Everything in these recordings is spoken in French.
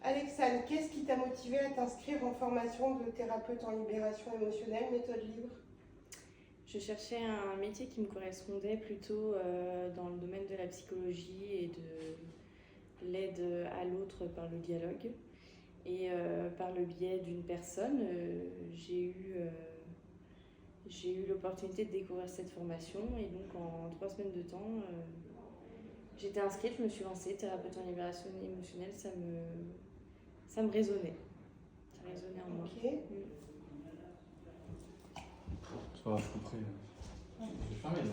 Alexandre, qu'est-ce qui t'a motivé à t'inscrire en formation de thérapeute en libération émotionnelle, méthode libre? Je cherchais un métier qui me correspondait plutôt dans le domaine de la psychologie et de l'aide à l'autre par le dialogue. Et par le biais d'une personne, j'ai eu l'opportunité de découvrir cette formation. Et donc en 3 semaines de temps, j'étais inscrite, je me suis lancée, thérapeute en libération émotionnelle, ça me résonnait. Ça résonnait en moi. Ok. C'est pas grave, je couperai. Je vais fermer là.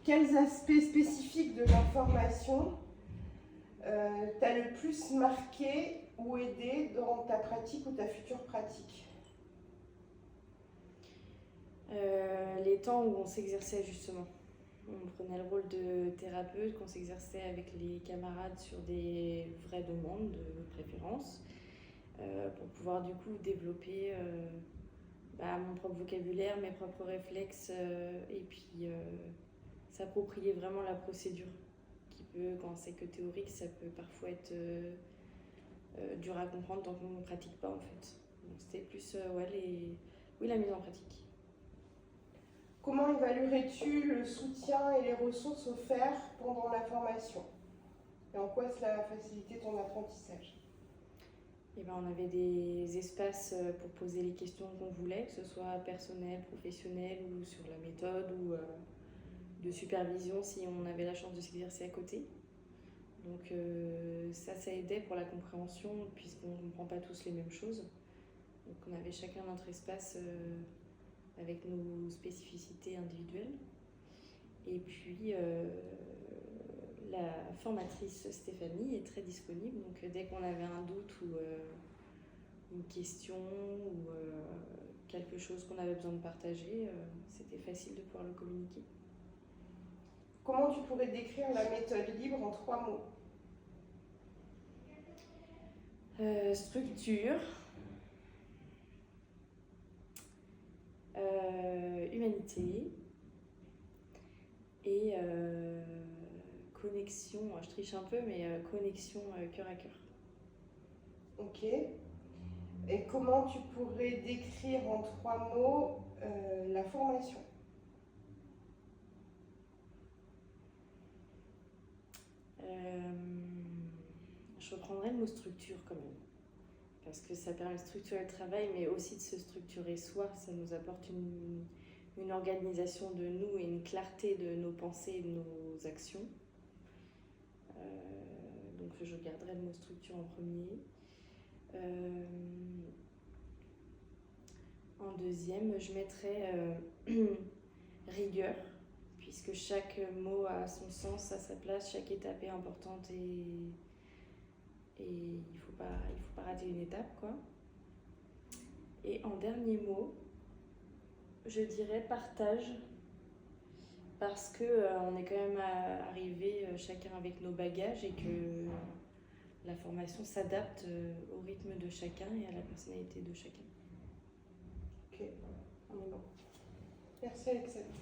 Quels aspects spécifiques de la formation t'as le plus marqué ou aidé dans ta pratique ou ta future pratique? Les temps où on s'exerçait justement. On prenait le rôle de thérapeute, qu'on s'exerçait avec les camarades sur des vraies demandes de préférence, pour pouvoir du coup développer mon propre vocabulaire, mes propres réflexes, et puis s'approprier vraiment la procédure, qui peut, quand c'est que théorique, ça peut parfois être dur à comprendre tant qu'on ne pratique pas en fait. Donc c'était plus la mise en pratique. Comment évaluerais-tu le soutien et les ressources offertes pendant la formation? Et en quoi cela a facilité ton apprentissage? On avait des espaces pour poser les questions qu'on voulait, que ce soit personnel, professionnel ou sur la méthode ou de supervision si on avait la chance de s'exercer à côté. Donc ça aidait pour la compréhension puisqu'on ne comprend pas tous les mêmes choses. Donc on avait chacun notre espace avec nos spécificités individuelles. Et puis la formatrice Stéphanie est très disponible, donc dès qu'on avait un doute ou une question ou quelque chose qu'on avait besoin de partager, c'était facile de pouvoir le communiquer. Comment tu pourrais décrire la méthode libre en 3 mots? Structure, humanité et connexion, je triche un peu, mais connexion cœur à cœur. Ok. Et comment tu pourrais décrire en 3 mots la formation? Je reprendrai le mot structure quand même, parce que ça permet de structurer le travail, mais aussi de se structurer soi. Ça nous apporte une organisation de nous et une clarté de nos pensées et de nos actions. Donc je garderai le mot structure en premier. En deuxième, je mettrai rigueur, puisque chaque mot a son sens, a sa place, chaque étape est importante et il faut pas rater une étape, quoi. Et en dernier mot, je dirais partage, parce que on est quand même arrivé chacun avec nos bagages et que la formation s'adapte au rythme de chacun et à la personnalité de chacun. Ok, on est bon. Merci Alexandre.